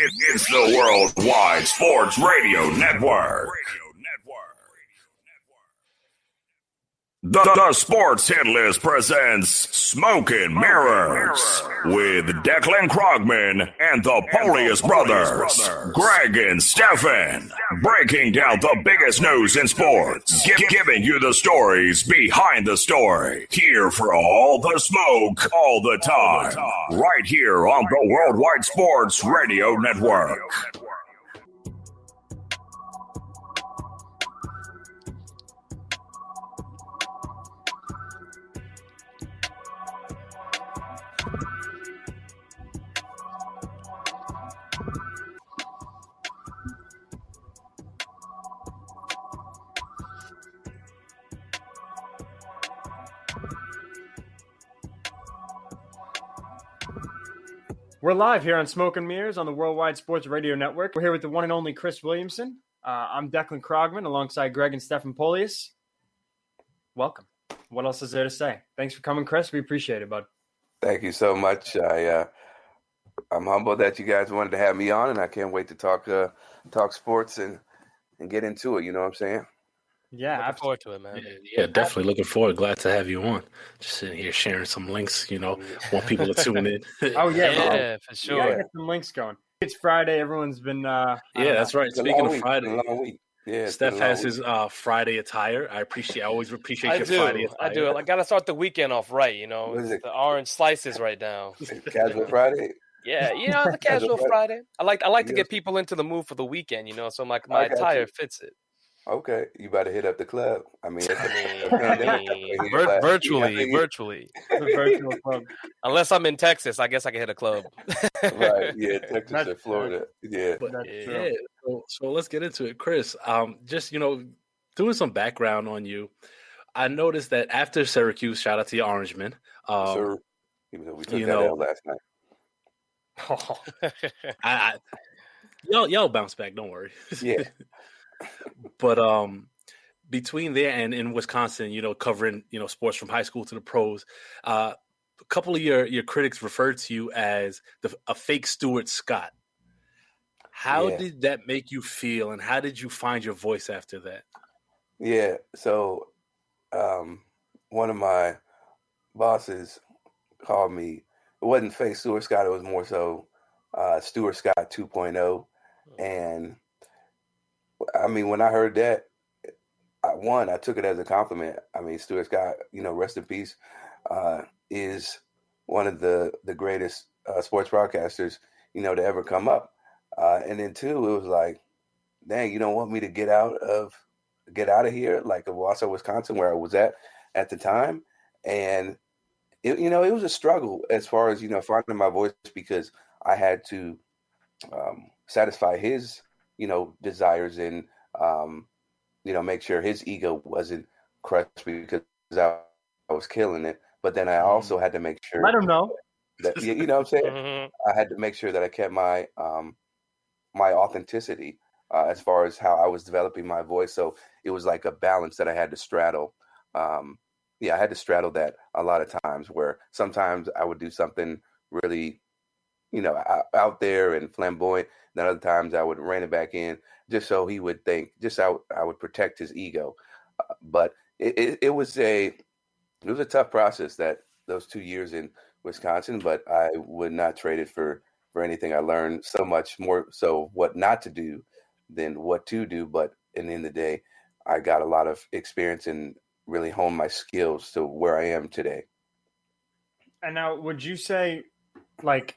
It's the Worldwide Sports Radio Network. The Sports Hit List presents Smokin' Mirrors with Declan Krogman and the Polius Brothers, Greg and Stefan, breaking down the biggest news in sports, giving you the stories behind the story. Here for all the smoke, all the time, right here on the Worldwide Sports Radio Network. We're live here on Smoke and Mirrors on the Worldwide Sports Radio Network. We're here with the one and only Chris Williamson. I'm Declan Krogman alongside Greg and Stefan Polius. Welcome. What else is there to say? Thanks for coming, Chris. We appreciate it, bud. Thank you so much. I'm humbled that you guys wanted to have me on, and I can't wait to talk sports and get into it. You know what I'm saying? Yeah, looking forward to it, man. Yeah, definitely looking forward. Glad to have you on. Just sitting here sharing some links, want people to tune in. Oh, Yeah, for sure. We gotta get some links going. It's Friday. Everyone's been Yeah, that's right. Speaking of Friday, long week. Yeah, Steph has his Friday attire. I always appreciate your Friday attire. I do. I got to start the weekend off right, What is it? The orange slices right now. Casual Friday. Yeah, the casual Friday. I like to get people into the mood for the weekend, so my attire fits it. Okay, you better hit up the club. I mean, virtually. the virtual club. Unless I'm in Texas, I guess I can hit a club. Right? Yeah, Texas and Florida. Yeah. Yeah. So let's get into it, Chris. Just doing some background on you. I noticed that after Syracuse, shout out to your Orangemen. Sir, even though we took that L last night. Y'all bounce back. Don't worry. Yeah. But between there and in Wisconsin, covering sports from high school to the pros, a couple of your critics referred to you as a fake Stuart Scott. How did that make you feel, and how did you find your voice after that? Yeah, so one of my bosses called me. It wasn't fake Stuart Scott; it was more so Stuart Scott 2.0, and I mean, when I heard that, I took it as a compliment. I mean, Stuart Scott, rest in peace, is one of the greatest sports broadcasters, to ever come up. And then two, it was like, dang, you don't want me to get out of here, like of Wausau, Wisconsin, where I was at the time. And it was a struggle as far as finding my voice, because I had to satisfy his desires and, make sure his ego wasn't crushed because I was killing it. But then I also had to make sure. Let him know. That, you know what I'm saying? Mm-hmm. I had to make sure that I kept my my authenticity as far as how I was developing my voice. So it was like a balance that I had to straddle. I had to straddle that a lot of times, where sometimes I would do something really out there and flamboyant. Then other times I would rein it back in just so he would think, just how I would protect his ego. But it was a tough process, that those 2 years in Wisconsin, but I would not trade it for anything. I learned so much more so what not to do than what to do. But in the end of the day, I got a lot of experience and really honed my skills to where I am today. And now, would you say, like,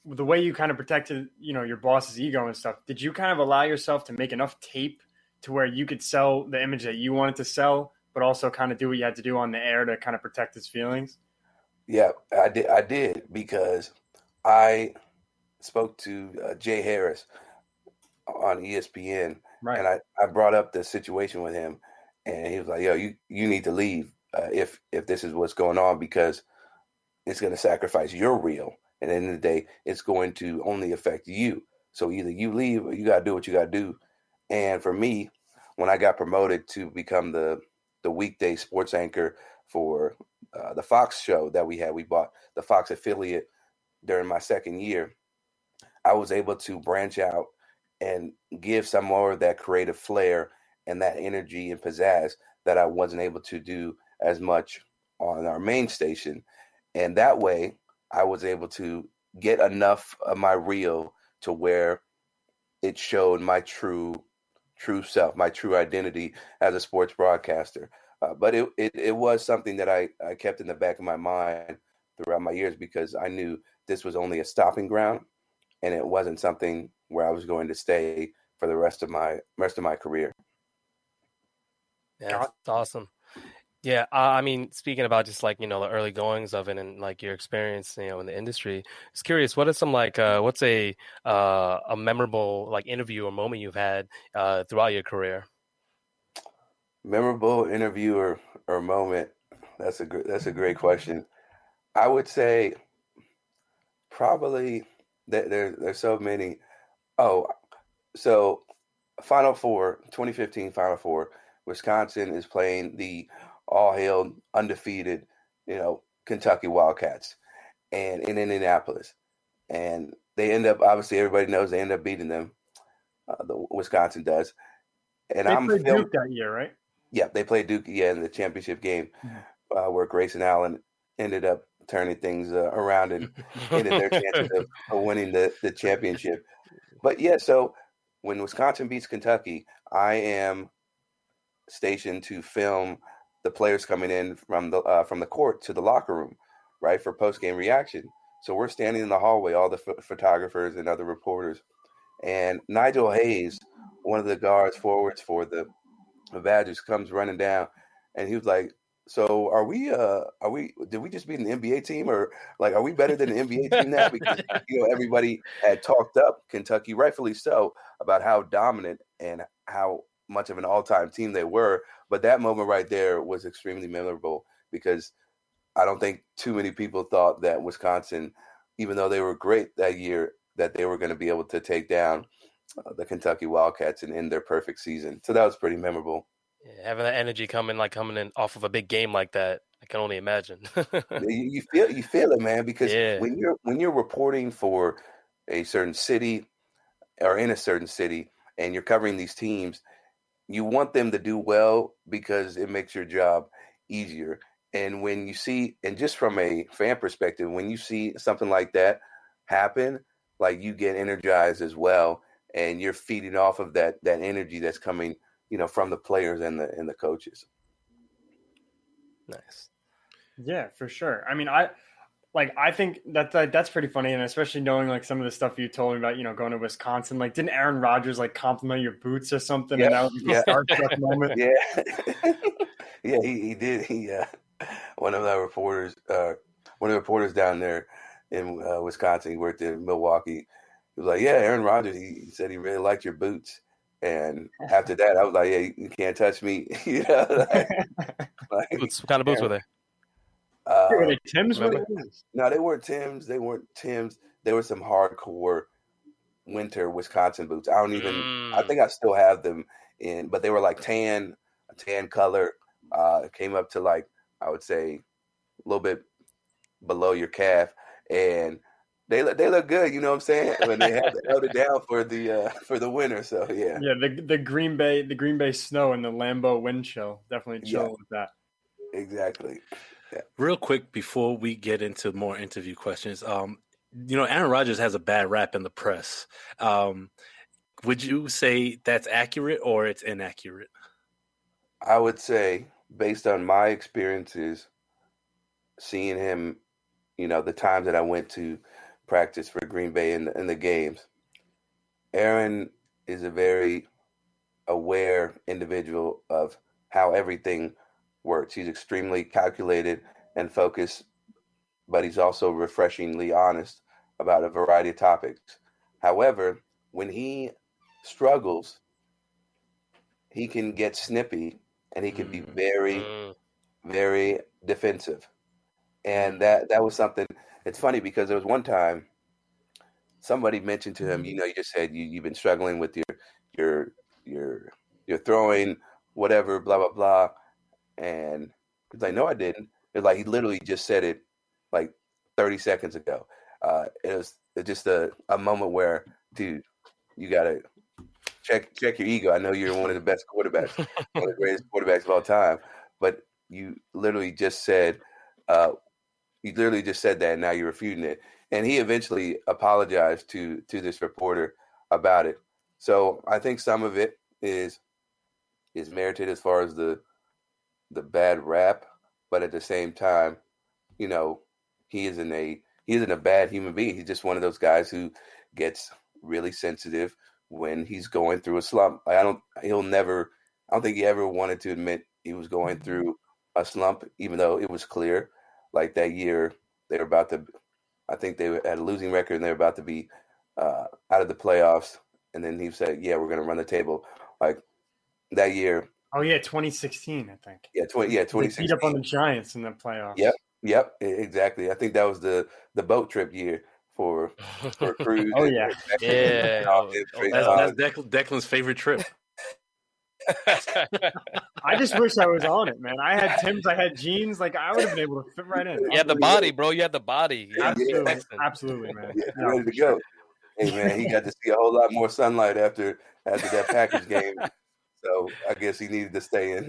the way you kind of protected, your boss's ego and stuff, did you kind of allow yourself to make enough tape to where you could sell the image that you wanted to sell, but also kind of do what you had to do on the air to kind of protect his feelings? Yeah, I did, because I spoke to Jay Harris on ESPN, right, and I brought up the situation with him, and he was like, "Yo, you need to leave if this is what's going on, because it's going to sacrifice your reel. At the end of the day, it's going to only affect you. So either you leave or you got to do what you got to do." And for me, when I got promoted to become the weekday sports anchor for the Fox show that we had, we bought the Fox affiliate during my second year. I was able to branch out and give some more of that creative flair and that energy and pizzazz that I wasn't able to do as much on our main station. And that way I was able to get enough of my reel to where it showed my true self, my true identity as a sports broadcaster. But it was something that I kept in the back of my mind throughout my years, because I knew this was only a stopping ground, and it wasn't something where I was going to stay for the rest of my career. Yeah, that's awesome. Yeah, I mean, speaking about just like, the early goings of it and like your experience, in the industry, I was curious, what is some like, what's a memorable like interview or moment you've had throughout your career? Memorable interview or moment? That's a great question. I would say probably that there's so many. Oh, so Final Four, 2015 Final Four, Wisconsin is playing the all-hail undefeated, Kentucky Wildcats, and in Indianapolis, and they end up, obviously everybody knows, they end up beating them. The Wisconsin does, and they played Duke that year, right? Yeah, they played Duke, in the championship game, where Grayson Allen ended up turning things around and ended their chances of winning the championship. But yeah, so when Wisconsin beats Kentucky, I am stationed to film the players coming in from the court to the locker room, right, for post-game reaction. So we're standing in the hallway, all the photographers and other reporters, and Nigel Hayes, one of the guards forwards for the Badgers, comes running down, and he was like, "So are we? Did we just beat an NBA team, or like are we better than an NBA team now?" Because everybody had talked up Kentucky, rightfully so, about how dominant and how much of an all-time team they were. But that moment right there was extremely memorable, because I don't think too many people thought that Wisconsin, even though they were great that year, that they were going to be able to take down the Kentucky Wildcats and end their perfect season. So that was pretty memorable. Yeah, having that energy coming in off of a big game like that, I can only imagine. you feel it, man, because Yeah. when you're reporting for a certain city or in a certain city, and you're covering these teams, you want them to do well because it makes your job easier. And when you see, and just from a fan perspective, when you see something like that happen, like, you get energized as well, and you're feeding off of that energy that's coming, from the players and the coaches. Nice. Yeah, for sure. I mean, I think that's pretty funny, and especially knowing like some of the stuff you told me about, going to Wisconsin. Like, didn't Aaron Rodgers like compliment your boots or something? Yeah, And that was a starstruck moment. Yeah, yeah, he did. One of the reporters down there in Wisconsin, he worked in Milwaukee. He was like, "Yeah, Aaron Rodgers. He said he really liked your boots." And after that, I was like, "Yeah, you can't touch me." What kind of boots were they? Were they Tim's? No, they weren't Tim's. They weren't Tim's. They were some hardcore winter Wisconsin boots. I think I still have them but they were like a tan color. It came up to, like, I would say, a little bit below your calf, and they look good. You know what I'm saying? When they held it down for the winter. So yeah. Yeah, the Green Bay snow and the Lambeau wind chill definitely chill with that. Exactly. Yeah. Real quick before we get into more interview questions, Aaron Rodgers has a bad rap in the press. Would you say that's accurate or it's inaccurate? I would say, based on my experiences, seeing him, the times that I went to practice for Green Bay in the games, Aaron is a very aware individual of how everything works. He's extremely calculated and focused, but he's also refreshingly honest about a variety of topics. However, when he struggles, he can get snippy, and he can be very, very defensive. And that was something. It's funny because there was one time somebody mentioned to him, you just said you've been struggling with your throwing, whatever, blah blah blah, and he's like, "No, I didn't." It's like he literally just said it like 30 seconds ago. It was just a moment where, dude, you gotta check your ego. I know you're one of the best quarterbacks, one of the greatest quarterbacks of all time, but you literally just said that, and now you're refuting it. And he eventually apologized to this reporter about it. So I think some of it is merited as far as the bad rap, but at the same time, you know, he isn't a bad human being. He's just one of those guys who gets really sensitive when he's going through a slump. I don't think he ever wanted to admit he was going through a slump, even though it was clear. Like that year, I think they had a losing record and they were about to be out of the playoffs. And then he said, "Yeah, we're going to run the table." Like that year. Oh yeah, 2016, I think. Yeah, 2016. They beat up on the Giants in the playoffs. Yep, exactly. I think that was the boat trip year for Cruz. Oh yeah, that's Declan's favorite trip. I just wish I was on it, man. I had Tim's, I had jeans. Like I would have been able to fit right in. You had the body, bro. You had the body. Absolutely, man. Yeah, ready to go. Hey, man, he got to see a whole lot more sunlight after that Packers game. So I guess he needed to stay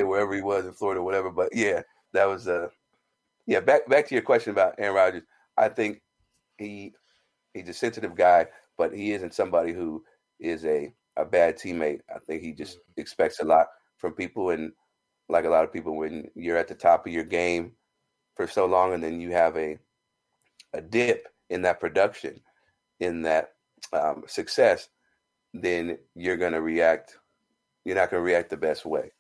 wherever he was in Florida, or whatever. But yeah, that was Back to your question about Aaron Rodgers. I think he's a sensitive guy, but he isn't somebody who is a bad teammate. I think he just expects a lot from people, and like a lot of people, when you're at the top of your game for so long, and then you have a dip in that production, in that success, then you're going to react. You're not going to react the best way.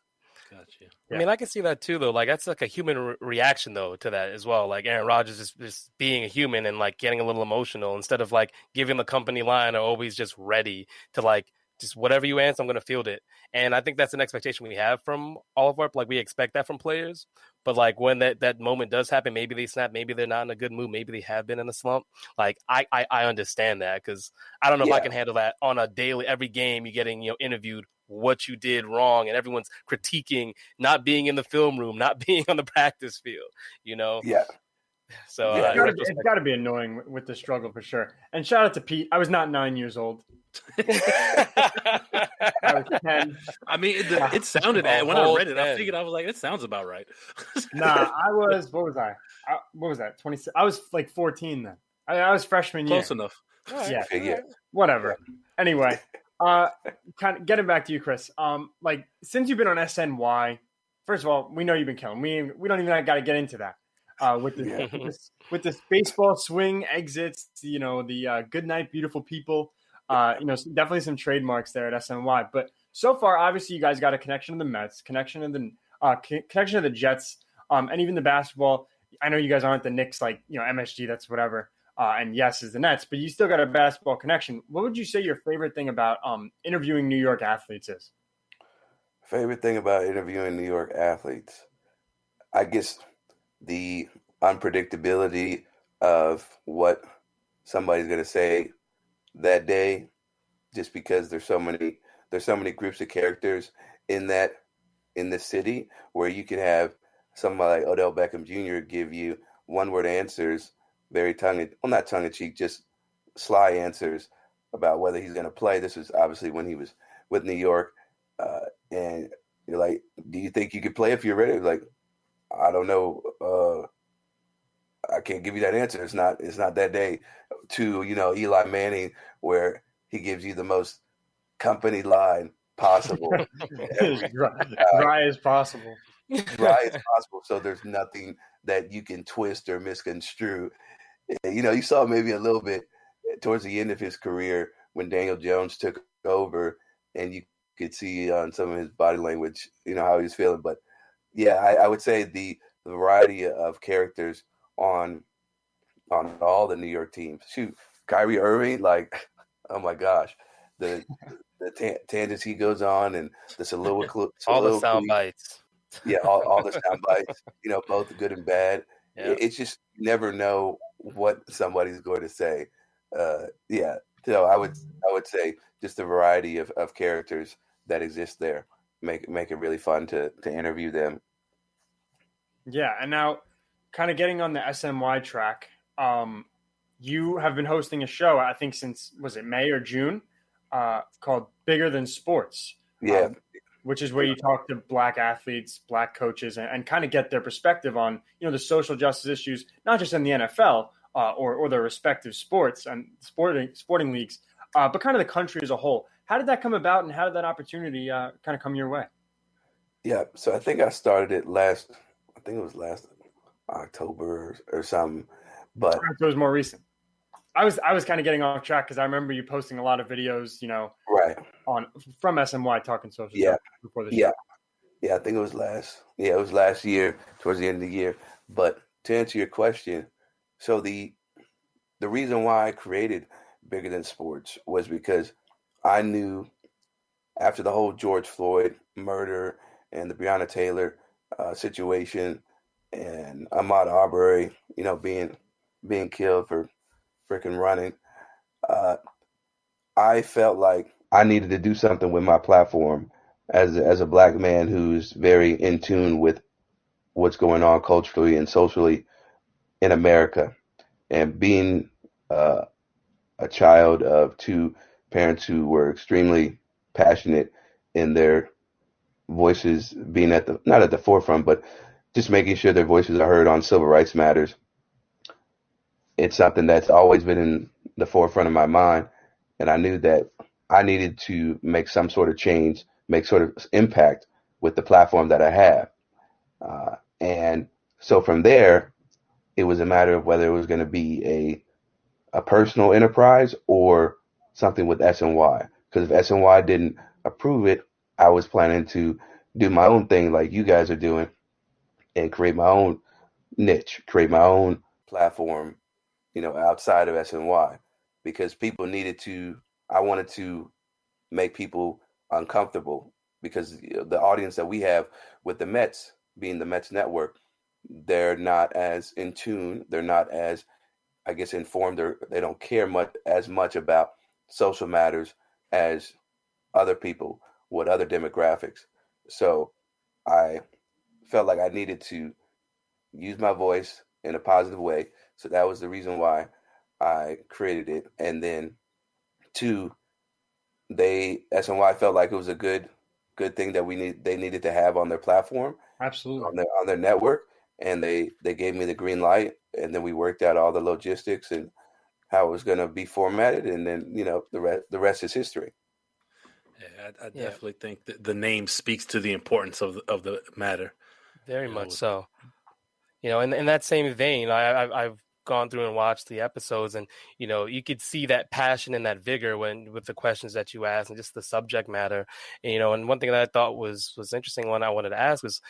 Gotcha. I mean, I can see that too, though. Like that's like a human reaction, though, to that as well. Like Aaron Rodgers is just being a human and like getting a little emotional instead of like giving the company line or always just ready to like just whatever you answer, I'm going to field it. And I think that's an expectation we have from all of our, like we expect that from players. But like when that moment does happen, maybe they snap, maybe they're not in a good mood, maybe they have been in a slump. Like I understand that because I don't know if I can handle that on a daily, every game you're getting interviewed what you did wrong and everyone's critiquing not being in the film room, not being on the practice field, Yeah. So it's got to be annoying with the struggle for sure. And shout out to Pete. I was not 9 years old. I was 10. I mean, it sounded when I read it, I figured, I was like, it sounds about right. Nah, I was. What was I? What was that? 26. I was like 14 then. I was freshman year. Close enough. Yeah. Whatever. Anyway, kind of getting back to you, Chris. Like since you've been on SNY, first of all, we know you've been killing. We don't even got to get into that. With this baseball swing exits, the good night, beautiful people. Definitely some trademarks there at SNY. But so far, obviously, you guys got a connection to the Mets, connection to the Jets, and even the basketball. I know you guys aren't the Knicks, like MSG, that's whatever. And yes, is the Nets, but you still got a basketball connection. What would you say your favorite thing about interviewing New York athletes is? Favorite thing about interviewing New York athletes, I guess the unpredictability of what somebody's going to say that day, just because there's so many groups of characters in the city, where you can have somebody like Odell Beckham Jr. give you one-word answers, very not tongue-in-cheek, just sly answers about whether he's going to play. This was obviously when he was with New York, and you're like, do you think you could play if you're ready? Like, I don't know. I can't give you that answer. It's not that day. To Eli Manning, where he gives you the most company line possible, dry as possible. So there's nothing that you can twist or misconstrue. You saw maybe a little bit towards the end of his career when Daniel Jones took over, and you could see on some of his body language, how he was feeling. But yeah, I would say the variety of characters on all the New York teams. Shoot, Kyrie Irving, like, oh my gosh, the tangents he goes on and the soliloquy. All the sound bites. Yeah, all the sound bites, both good and bad. Yeah. It's just you never know what somebody's going to say. So I would say just the variety of characters that exist there make it really fun to interview them. Yeah, and now kind of getting on the SNY track, you have been hosting a show, I think since, was it May or June, called Bigger Than Sports. Yeah. Which is where you talk to Black athletes, Black coaches, and kind of get their perspective on, the social justice issues, not just in the NFL or their respective sports and sporting leagues, but kind of the country as a whole. How did that come about, and how did that opportunity kind of come your way? Yeah, so I think I started it last October or something, but So it was more recent. I was kind of getting off track because I remember you posting a lot of videos, right from SNY talking social Yeah. justice before the show. Yeah, I think it was last year, towards the end of the year. But to answer your question, so the reason why I created Bigger Than Sports was because I knew after the whole George Floyd murder and the Breonna Taylor situation and Ahmaud Arbery, being killed for freaking running, I felt like I needed to do something with my platform as a Black man who's very in tune with what's going on culturally and socially in America, and being a child of two parents who were extremely passionate in their voices being not at the forefront, but just making sure their voices are heard on civil rights matters. It's something that's always been in the forefront of my mind, and I knew that I needed to make some sort of change, make sort of impact with the platform that I have. And so from there, it was a matter of whether it was going to be a personal enterprise or something with SNY. Because if SNY didn't approve it, I was planning to do my own thing like you guys are doing and create my own niche, create my own platform, outside of SNY, because I wanted to make people uncomfortable, because the audience that we have with the Mets, being the Mets network, they're not as in tune. They're not as, I guess, informed, or they don't care as much about social matters as other people with other demographics. So I felt like I needed to use my voice in a positive way. So that was the reason why I created it. And then two, SNY felt like it was a good thing that they needed to have on their platform, Absolutely, on their network, and they gave me the green light, and then we worked out all the logistics and how it was going to be formatted, and then the rest is history. Yeah, I definitely think that the name speaks to the importance of the matter. Very much so. In that same vein, I've gone through and watched the episodes, and you could see that passion and that vigor with the questions that you asked and just the subject matter. And one thing that I thought was interesting, one I wanted to ask was,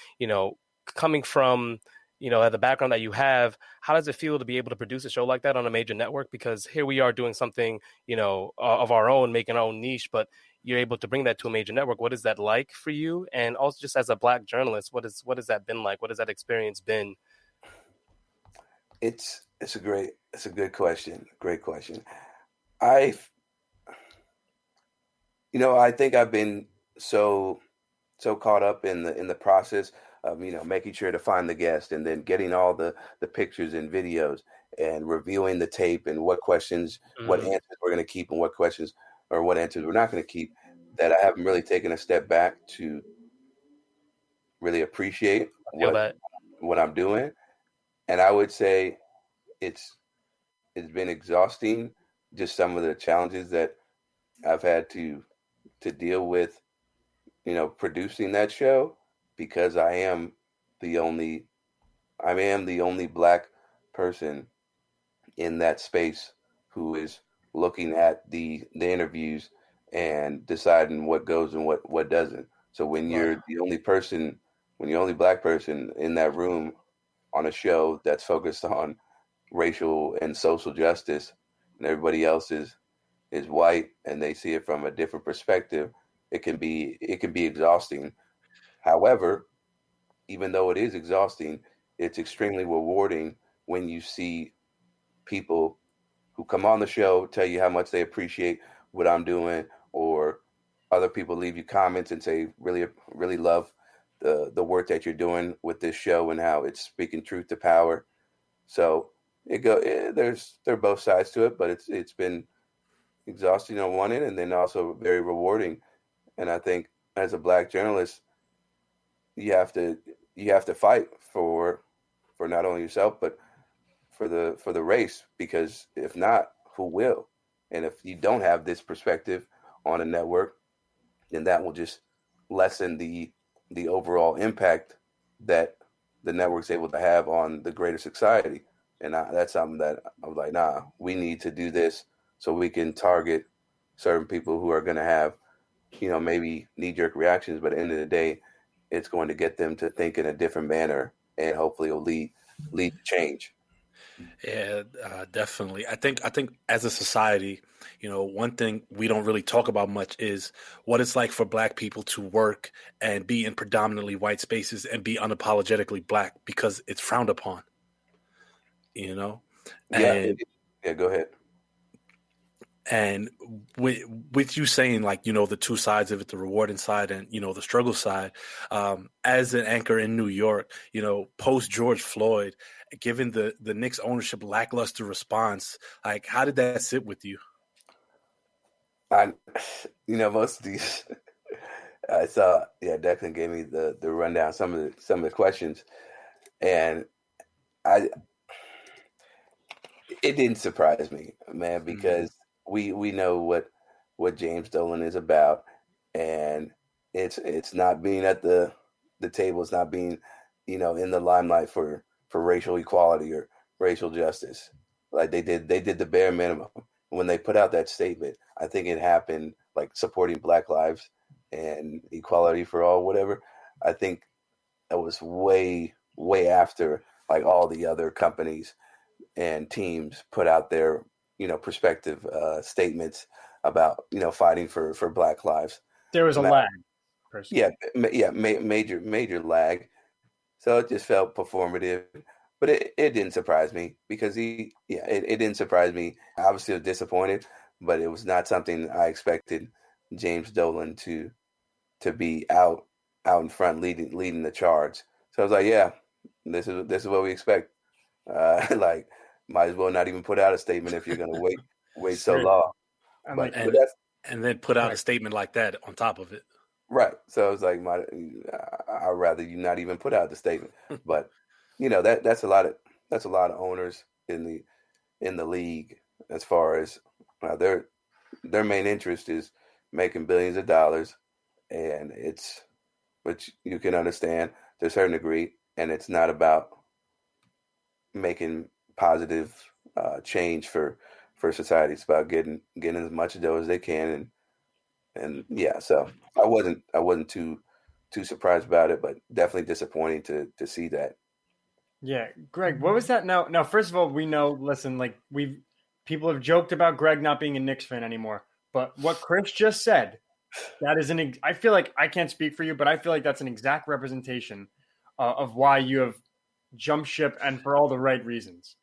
coming from the background that you have, how does it feel to be able to produce a show like that on a major network? Because here we are doing something of our own, making our own niche, but you're able to bring that to a major network. What is that like for you? And also, just as a Black journalist, what has that been like? What has that experience been? It's a good question. Great question. I think I've been so caught up in the process of making sure to find the guest, and then getting all the pictures and videos, and reviewing the tape, and what questions, what answers we're going to keep, and what questions or what answers we're not going to keep, that I haven't really taken a step back to really appreciate what I'm doing. And I would say it's been exhausting, just some of the challenges that I've had to deal with, producing that show, because I am the only Black person in that space who is looking at the interviews and deciding what goes and what doesn't. So when you're the only person, when you're only Black person in that room on a show that's focused on racial and social justice, and everybody else is white and they see it from a different perspective, it can be exhausting. However, even though it is exhausting, it's extremely rewarding when you see people who come on the show tell you how much they appreciate what I'm doing, or other people leave you comments and say really love the work that you're doing with this show and how it's speaking truth to power. So there are both sides to it, but it's been exhausting on one end and then also very rewarding. And I think as a black journalist, you have to fight for not only yourself but for the race, because if not, who will? And if you don't have this perspective on a network, then that will just lessen the overall impact that the network's able to have on the greater society. And that's something that I was like, nah, we need to do this so we can target certain people who are going to have, maybe knee-jerk reactions, but at the end of the day, it's going to get them to think in a different manner, and hopefully it'll lead to change. Yeah, definitely. I think as a society, one thing we don't really talk about much is what it's like for black people to work and be in predominantly white spaces and be unapologetically black, because it's frowned upon. Yeah, And go ahead. And with you saying, like, the two sides of it, the rewarding side and, the struggle side, as an anchor in New York, post George Floyd, given the Knicks ownership lackluster response, like, how did that sit with you? Most of these, I saw, Declan gave me the rundown, some of the questions, and it didn't surprise me, man, because we know what James Dolan is about, and it's not being at the table, it's not being in the limelight for racial equality or racial justice. Like they did the bare minimum when they put out that statement. I think it happened like supporting Black lives and equality for all, whatever. I think that was way after like all the other companies and teams put out their perspective statements about fighting for Black lives. There was a lag. Personally. Major lag. So it just felt performative, but it didn't surprise me, because it didn't surprise me. Obviously, I was disappointed, but it was not something I expected James Dolan to be out in front leading the charge. So I was like, yeah, this is what we expect. Like, might as well not even put out a statement if you're going to wait so long. And then put out a statement like that on top of it. Right. So I was like, I'd rather you not even put out the statement. But that's a lot of owners in the league, as far as their main interest is making billions of dollars, and which you can understand to a certain degree, and it's not about making positive change for society. It's about getting as much dough as they can, and yeah. So I wasn't too surprised about it, but definitely disappointing to see that. Yeah, Greg, what was that? Now, first of all, we know. Listen, like people have joked about Greg not being a Knicks fan anymore, but what Chris just said, that is I feel like, I can't speak for you, but I feel like that's an exact representation of why you have jumped ship, and for all the right reasons.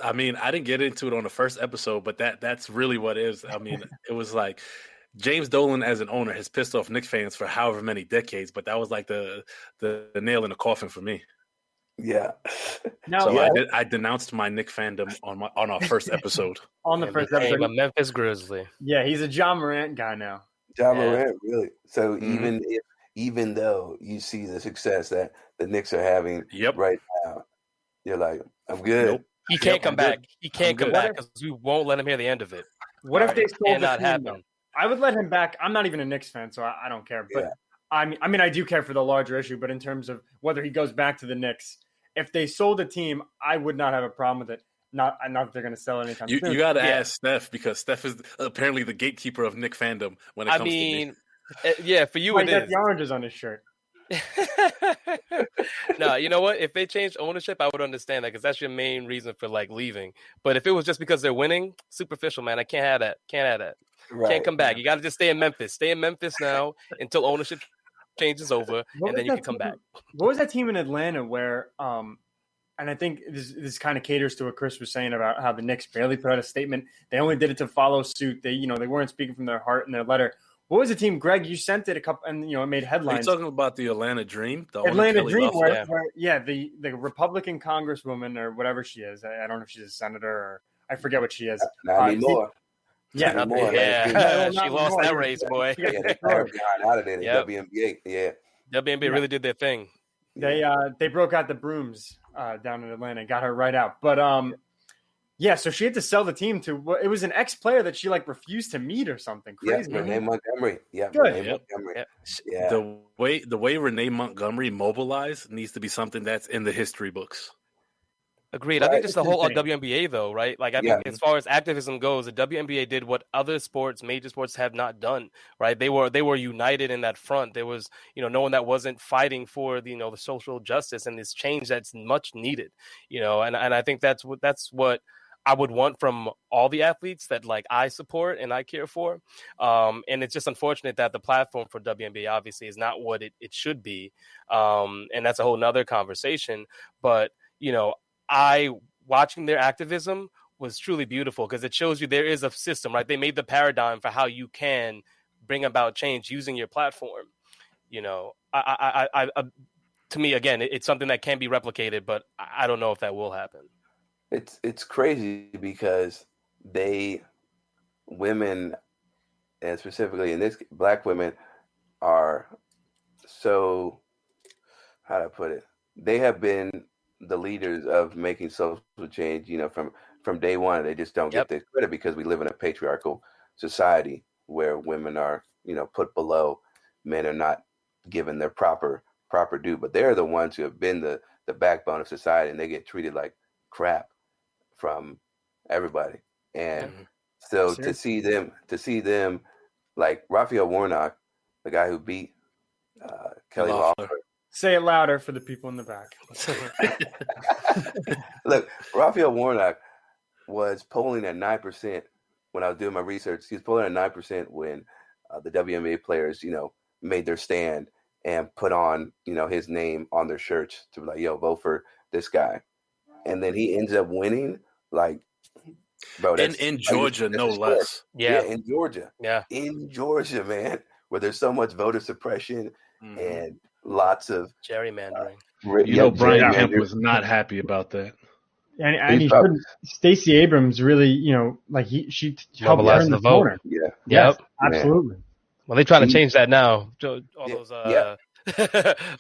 I mean, I didn't get into it on the first episode, but that's really what it is. I mean, it was like James Dolan as an owner has pissed off Knicks fans for however many decades, but that was like the nail in the coffin for me. Yeah. I denounced my Knicks fandom on our first episode. On the first episode, a Memphis Grizzly. Yeah, he's a John Morant guy now. John Morant, really. So even though you see the success that the Knicks are having right now, you're like, I'm good. Nope. He can't come back. He can't come back because we won't let him hear the end of it. What if they sold the team? Happen. I would let him back. I'm not even a Knicks fan, so I don't care. But I mean, I do care for the larger issue. But in terms of whether he goes back to the Knicks, if they sold the team, I would not have a problem with it. Not that they're going to sell anytime soon. You got to ask Steph, because Steph is apparently the gatekeeper of Knicks fandom when it comes to me. Yeah, for you it is. The oranges on his shirt. No, you know what? If they changed ownership, I would understand that, because that's your main reason for like leaving. But if it was just because they're winning, superficial, man. I can't have that. Right. Can't come back. You got to just stay in Memphis. Stay in Memphis now until ownership changes over, and then you can come back. What was that team in Atlanta where? And I think this kind of caters to what Chris was saying about how the Knicks barely put out a statement. They only did it to follow suit. They weren't speaking from their heart in their letter. What was the team, Greg? You sent it a couple, and it made Are you headlines. talking about the Atlanta Dream? The owner, Atlanta Kelly Dream, Loeffler? where the Republican Congresswoman or whatever she is. I don't know if she's a senator or I forget what she is. Not anymore. Yeah, Not anymore. Yeah, not she lost anymore. that race, boy. Yeah, they got her behind out of there. The Yep. WNBA. Yeah. WNBA really did their thing. They broke out the brooms down in Atlanta and got her right out. But so she had to sell the team to it was an ex-player that she refused to meet or something crazy. Yeah, Renee Montgomery. Yeah, Good. Renee Montgomery. Yep. Yeah. The way Renee Montgomery mobilized needs to be something that's in the history books. Agreed. Right. I think just the whole Insane. WNBA though, right? I think as far as activism goes, the WNBA did what other major sports have not done, right? They were united in that front. There was, no one that wasn't fighting for the social justice and this change that's much needed, and I think that's what I would want from all the athletes that I support and I care for. And it's just unfortunate that the platform for WNBA obviously is not what it should be. And that's a whole nother conversation. But, watching their activism was truly beautiful because it shows you there is a system, right? They made the paradigm for how you can bring about change using your platform. To me, again, it's something that can be replicated, but I don't know if that will happen. It's crazy because women, and specifically in this, Black women are so, how do I put it? They have been the leaders of making social change, from day one. They just don't get the credit because we live in a patriarchal society where women are, put below. Men are not given their proper due, but they're the ones who have been the backbone of society, and they get treated like crap from everybody. And so to see them like Raphael Warnock, the guy who beat Kelly Loeffler. Say it louder for the people in the back. Look, Raphael Warnock was polling at 9% when I was doing my research. He was polling at 9% when the WNBA players, made their stand and put on, his name on their shirts to be like, yo, vote for this guy. And then he ends up winning, bro. In Georgia, no less. Yeah, in Georgia. Yeah. In Georgia, man, where there's so much voter suppression and lots of gerrymandering. Brian Kemp was not happy about that. And he shouldn't. Stacey Abrams really, she helped turn the corner. Yeah. Yes, absolutely. Well, they're trying to change that now. All those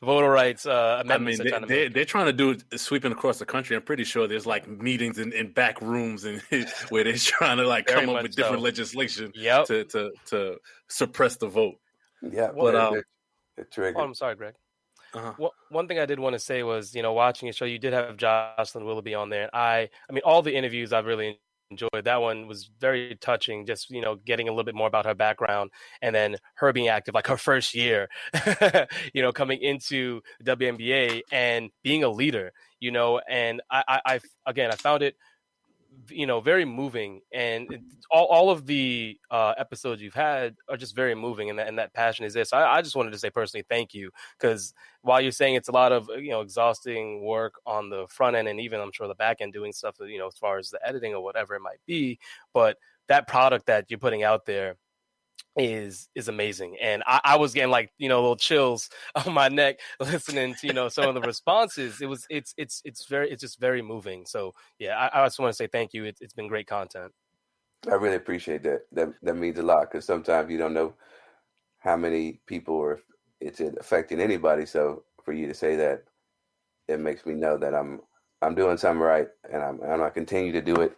voter rights amendments. They're trying to do it sweeping across the country. I'm pretty sure there's meetings in back rooms and where they're trying to come up with different legislation to suppress the vote. Yeah, but I'm sorry, Greg. One thing I did want to say was, watching your show, you did have Jocelyn Willoughby on there. I mean, all the interviews I've really enjoyed. That one was very touching, just, getting a little bit more about her background and then her being active, her first year, coming into the WNBA and being a leader, and I found it, very moving, and all of the episodes you've had are just very moving, and that passion is there. So I just wanted to say personally, thank you, because while you're saying it's a lot of exhausting work on the front end and even I'm sure the back end doing stuff that, as far as the editing or whatever it might be, but that product that you're putting out there is amazing. And I was getting little chills on my neck listening to some of the responses. It's just very moving. So yeah, I just want to say thank you. It's been great content. I really appreciate that. That means a lot, because sometimes you don't know how many people or if it's affecting anybody. So for you to say that, it makes me know that I'm doing something right, and I'm gonna continue to do it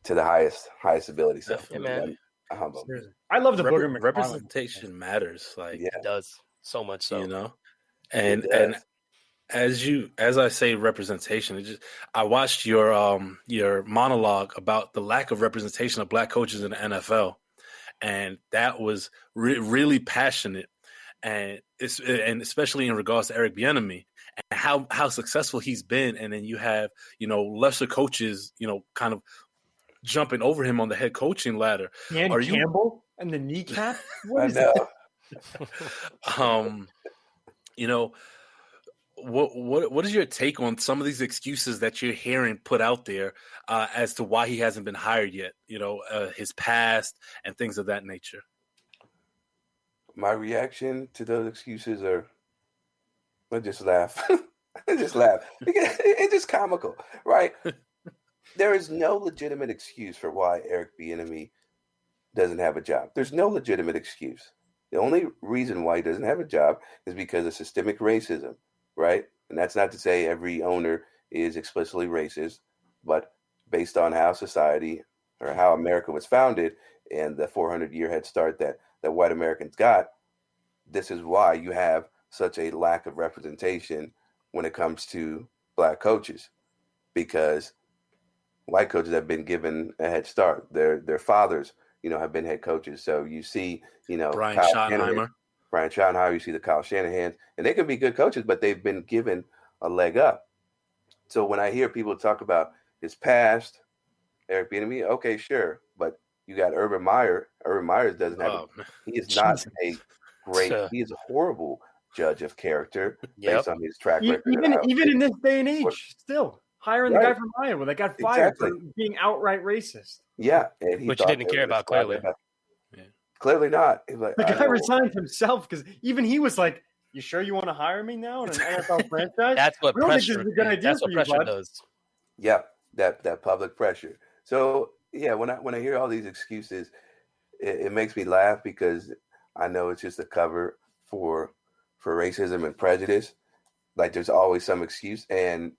to the highest ability. So yeah, man. I love the Booger McFarland. Representation matters. It does so much so. And as I say representation, I watched your monologue about the lack of representation of Black coaches in the NFL, and that was really passionate, and especially in regards to Eric Bieniemy and how successful he's been, and then you have lesser coaches kind of jumping over him on the head coaching ladder. Dan Campbell and the kneecap? What is that? What is your take on some of these excuses that you're hearing put out there as to why he hasn't been hired yet? His past and things of that nature. My reaction to those excuses are, I just laugh. I just laugh. It's just comical, right? There is no legitimate excuse for why Eric Bieniemy doesn't have a job. There's no legitimate excuse. The only reason why he doesn't have a job is because of systemic racism, right? And that's not to say every owner is explicitly racist, but based on how society or how America was founded and the 400-year head start that white Americans got, this is why you have such a lack of representation when it comes to black coaches, because white coaches have been given a head start. Their fathers, have been head coaches. So you see, Brian Kyle Schottenheimer. Brian Schottenheimer, you see the Kyle Shanahan, and they can be good coaches, but they've been given a leg up. So when I hear people talk about his past, Eric Bieniemy, okay, sure, but you got Urban Meyer. Urban Meyer doesn't have. He is not a great. He is a horrible judge of character based on his track record. Even in this day and age, still hiring the guy from Iowa that got fired for being outright racist. Yeah, and which he didn't care about clearly. Clearly not. Like, the guy resigned himself because even he was like, "You sure you want to hire me now in an NFL franchise?" That's what pressure. That's what pressure does. Yeah, that public pressure. So yeah, when I hear all these excuses, it makes me laugh because I know it's just a cover for racism and prejudice. Like there's always some excuse, and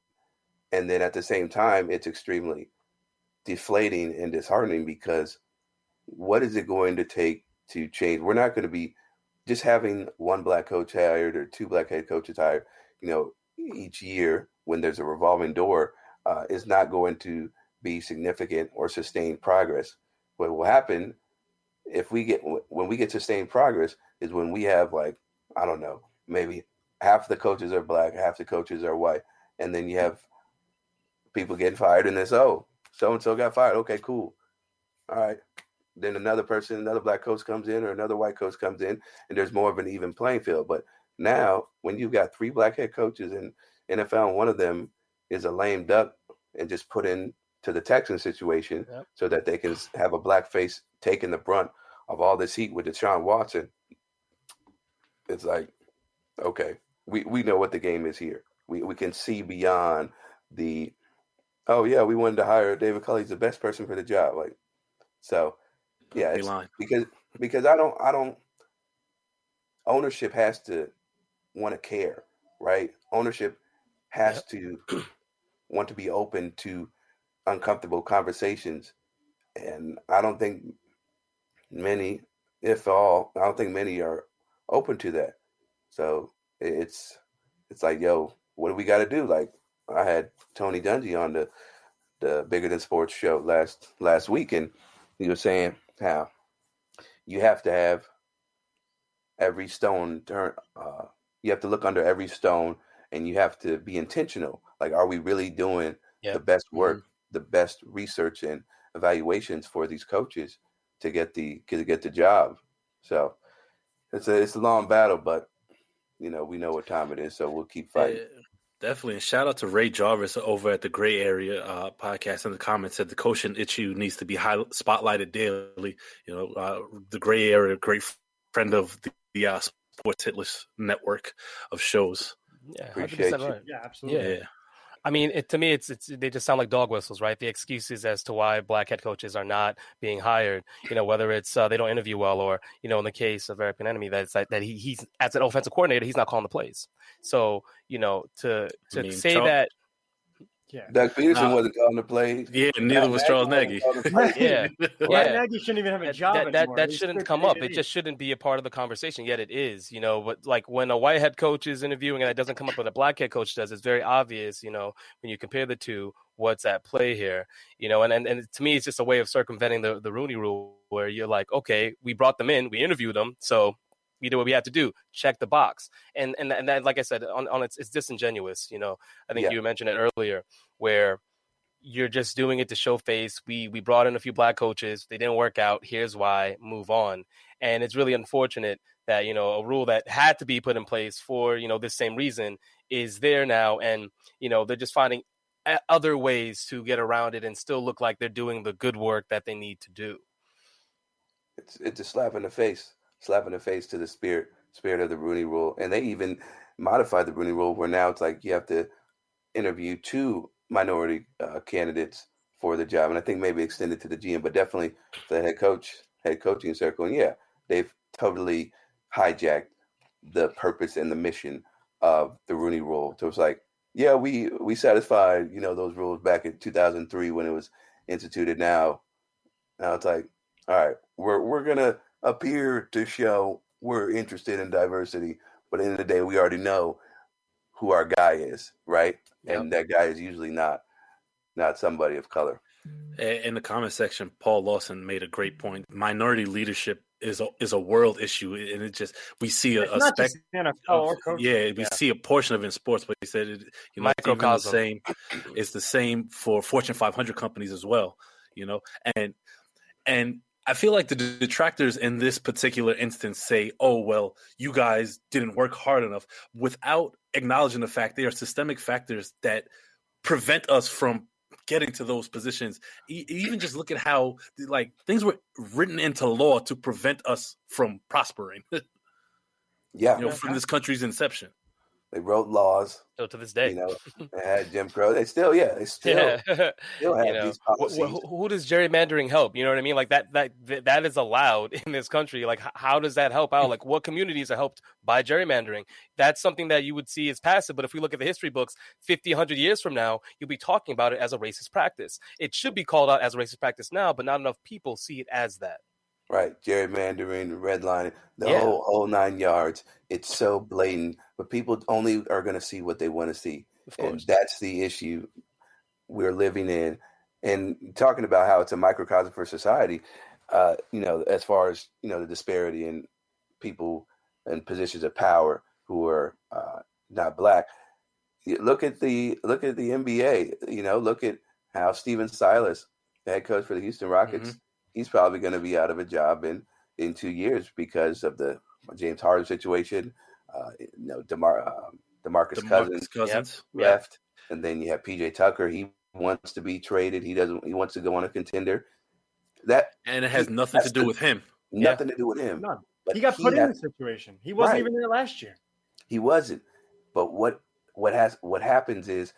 then at the same time, it's extremely deflating and disheartening because what is it going to take to change? We're not going to be just having one black coach hired or two black head coaches hired, each year when there's a revolving door is not going to be significant or sustained progress. What will happen when we get sustained progress is when we have I don't know, maybe half the coaches are black, half the coaches are white, and then you have people getting fired and this, so-and-so got fired. Okay, cool. All right. Then another black coach comes in or another white coach comes in, and there's more of an even playing field. But now when you've got three black head coaches in NFL and one of them is a lame duck and just put into the Texans situation so that they can have a black face taking the brunt of all this heat with Deshaun Watson, it's like, okay, we know what the game is here. We can see beyond the, we wanted to hire David Culley's the best person for the job. It's because I don't ownership has to want to care, right? Ownership has to want to be open to uncomfortable conversations. And I don't think many, if all, I don't think many are open to that. So it's like, yo, what do we got to do? Like I had Tony Dungy on the Bigger Than Sports show last week, and he was saying how you have to have every stone turn. You have to look under every stone, and you have to be intentional. Like, are we really doing the best work, the best research and evaluations for these coaches to get the job? So it's a long battle, but we know what time it is, so we'll keep fighting. Yeah, definitely. And shout out to Ray Jarvis over at the Gray Area podcast in the comments said the coaching issue needs to be spotlighted daily. The Gray Area, great friend of the Sports Hitless network of shows. Yeah, appreciate you. Right. Yeah, absolutely. Yeah. I mean, to me, it's they just sound like dog whistles, right? The excuses as to why black head coaches are not being hired, whether it's they don't interview well, or in the case of Eric Bieniemy, that he's as an offensive coordinator, he's not calling the plays. So to say that. Yeah, Doug Peterson wasn't calling the plays. Yeah, neither was Charles Nagy. Nagy shouldn't even have a job anymore. That shouldn't come up. It just shouldn't be a part of the conversation. Yet it is, But like when a white head coach is interviewing and it doesn't come up when a black head coach does, it's very obvious. When you compare the two, what's at play here. And to me, it's just a way of circumventing the Rooney Rule, where you're like, okay, we brought them in, we interviewed them, so we did what we had to do, check the box. And that, like I said, on it's disingenuous. I think you mentioned it earlier, where you're just doing it to show face. We brought in a few black coaches. They didn't work out. Here's why. Move on. And it's really unfortunate that, a rule that had to be put in place for, this same reason is there now. And, they're just finding other ways to get around it and still look like they're doing the good work that they need to do. It's a slap in the face slap in the face to the spirit of the Rooney Rule. And they even modified the Rooney Rule where now it's like you have to interview 2 minority candidates for the job, and I think maybe extended to the GM, but definitely the head coaching circle. And yeah, they've totally hijacked the purpose and the mission of the Rooney Rule. So it's like, yeah, we satisfied those rules back in 2003 when it was instituted. Now it's like, all right, we're gonna appear to show we're interested in diversity, but at the end of the day, we already know who our guy is, right? Yep. And that guy is usually not somebody of color. In the comment section, Paul Lawson made a great point. Minority leadership is a world issue, and it just we see a spec. We see a portion of it in sports, but he said it's even the same. It's the same for Fortune 500 companies as well, and I feel like the detractors in this particular instance say, "Oh well, you guys didn't work hard enough," without acknowledging the fact there are systemic factors that prevent us from getting to those positions. Even just look at how things were written into law to prevent us from prospering. From this country's inception. They wrote laws. Still to this day, they had Jim Crow. They still have these policies. Who does gerrymandering help? You know what I mean? Like that is allowed in this country. Like, how does that help out? Like, what communities are helped by gerrymandering? That's something that you would see as passive. But if we look at the history books, 50, 100 years from now, you'll be talking about it as a racist practice. It should be called out as a racist practice now, but not enough people see it as that. Right, gerrymandering, redlining, the whole 9 yards. It's so blatant, but people only are going to see what they want to see, and that's the issue we're living in. And talking about how it's a microcosm for society, as far as the disparity in people in positions of power who are not black. Look at the NBA. Look at how Steven Silas, the head coach for the Houston Rockets. Mm-hmm. He's probably going to be out of a job in 2 years because of the James Harden situation. DeMarcus Cousins left, and then you have PJ Tucker. He wants to be traded. He wants to go on a contender. And it has nothing to do with him. Nothing to do with him. None. He got put in the situation. He wasn't even there last year. He wasn't. But what happens is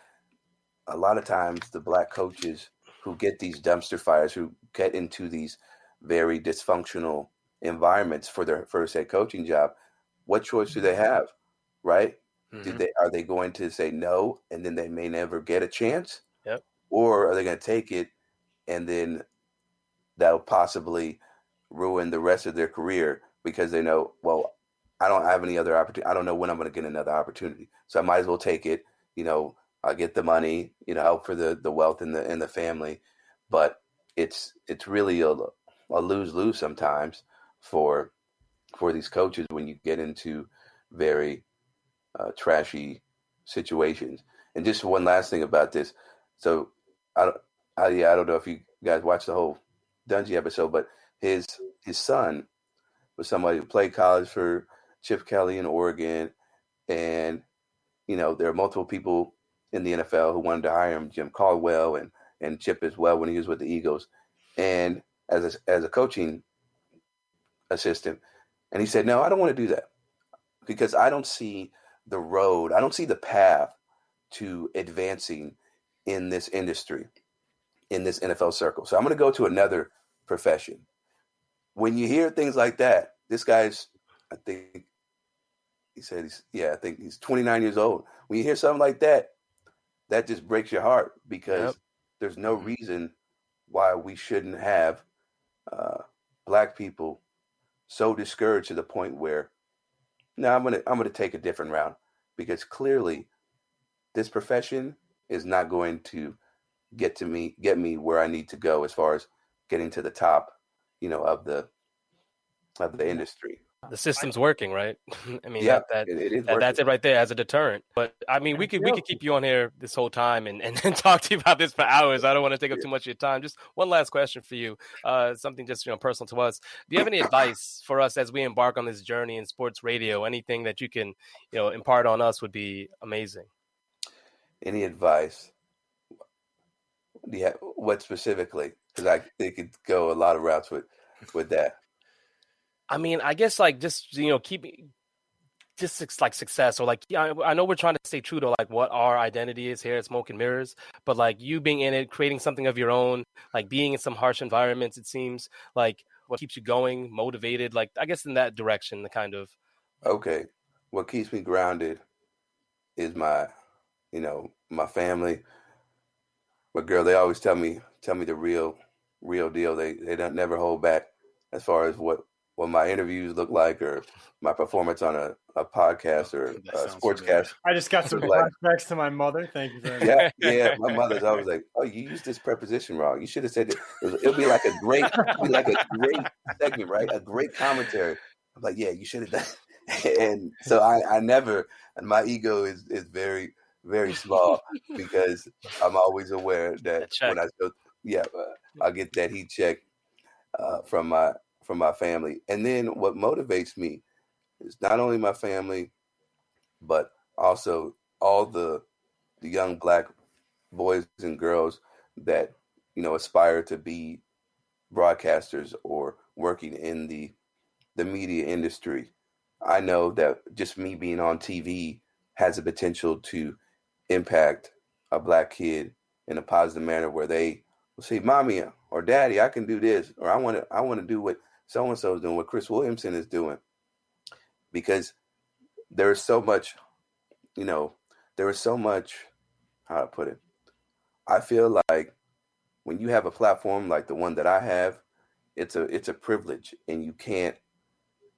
a lot of times the black coaches who get these dumpster fires, who get into these very dysfunctional environments for their first head coaching job, what choice do they have, right? Mm-hmm. Are they going to say no, and then they may never get a chance? Yep. Or are they going to take it, and then that'll possibly ruin the rest of their career because they know, well, I don't have any other opportunity. I don't know when I'm going to get another opportunity, so I might as well take it. I'll get the money, help for the wealth in the family, but it's really a lose-lose sometimes for these coaches when you get into very trashy situations. And just one last thing about this. So I don't know if you guys watched the whole Dungy episode, but his son was somebody who played college for Chip Kelly in Oregon, and there are multiple people in the NFL who wanted to hire him, Jim Caldwell and Chip as well when he was with the Eagles, and as a coaching assistant. And he said, no, I don't want to do that because I don't see the road. I don't see the path to advancing in this industry, in this NFL circle. So I'm going to go to another profession. When you hear things like that, this guy's, I think he's 29 years old. When you hear something like that, that just breaks your heart because there's no reason why we shouldn't have black people so discouraged to the point where, no, I'm gonna take a different route because clearly this profession is not going to get me where I need to go as far as getting to the top, of the industry. The system's working, right? I mean, it is that's it right there as a deterrent. But I mean, we could keep you on here this whole time and talk to you about this for hours. I don't want to take up too much of your time. Just one last question for you, something just personal to us. Do you have any advice for us as we embark on this journey in sports radio? Anything that you can impart on us would be amazing. Any advice? Yeah, what specifically? Because it could go a lot of routes with that. I mean, I guess like just keeping just like success, or like, yeah, I know we're trying to stay true to like what our identity is here at Smoke and Mirrors, but like you being in it, creating something of your own, like being in some harsh environments, it seems like what keeps you going, motivated, like I guess in that direction, the kind of. Okay, what keeps me grounded is my family. But girl, they always tell me the real deal. They don't never hold back as far as what my interviews look like or my performance on a podcast or a sportscast. I just got some flashbacks to my mother. Thank you very much. Yeah. My mother's always like, "Oh, you used this preposition wrong. You should have said it. It'll be like a great segment, right? A great commentary." I'm like, "Yeah, you should have done." And so I never. And my ego is very, very small because I'm always aware that when I go, I'll get that heat check from my family. And then what motivates me is not only my family, but also all the young Black boys and girls that aspire to be broadcasters or working in the media industry. I know that just me being on TV has the potential to impact a Black kid in a positive manner where they will say, "Mommy or Daddy, I can do this," or I want to do what so and so is doing, what Chris Williamson is doing, because there's so much, how to put it. I feel like when you have a platform like the one that I have, it's a privilege, and you can't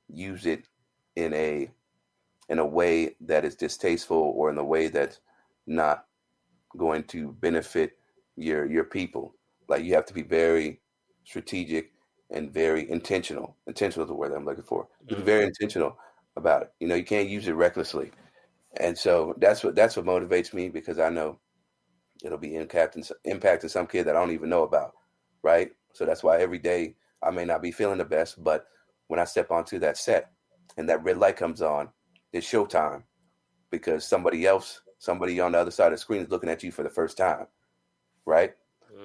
use it in a way that is distasteful or in a way that's not going to benefit your people. Like, you have to be very strategic and very intentional. Intentional is the word I'm looking for. Be very intentional about it. You can't use it recklessly. And so that's what motivates me, because I know it'll be impacting some kid that I don't even know about, right? So that's why every day I may not be feeling the best, but when I step onto that set and that red light comes on, it's showtime, because somebody on the other side of the screen is looking at you for the first time, right?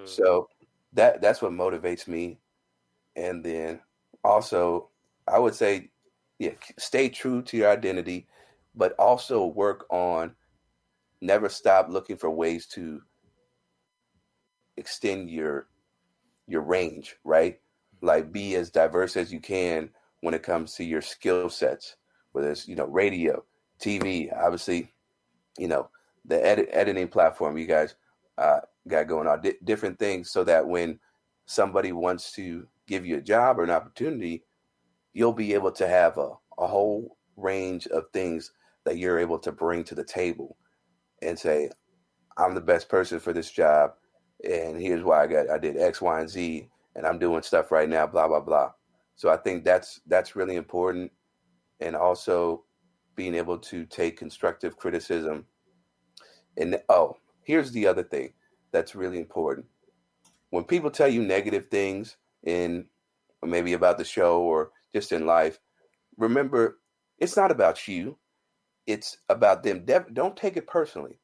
So that's what motivates me. And then also, I would say, stay true to your identity, but also work on, never stop looking for ways to extend your range, right? Like, be as diverse as you can when it comes to your skill sets, whether it's, radio, TV, obviously, the editing platform you guys got going on, different things, so that when somebody wants to give you a job or an opportunity, you'll be able to have a whole range of things that you're able to bring to the table and say, "I'm the best person for this job, and here's why I did X, Y, and Z, and I'm doing stuff right now, blah, blah, blah." So I think that's really important. And also being able to take constructive criticism. And here's the other thing that's really important. When people tell you negative things or maybe about the show or just in life, remember, it's not about you. It's about them. Don't take it personally.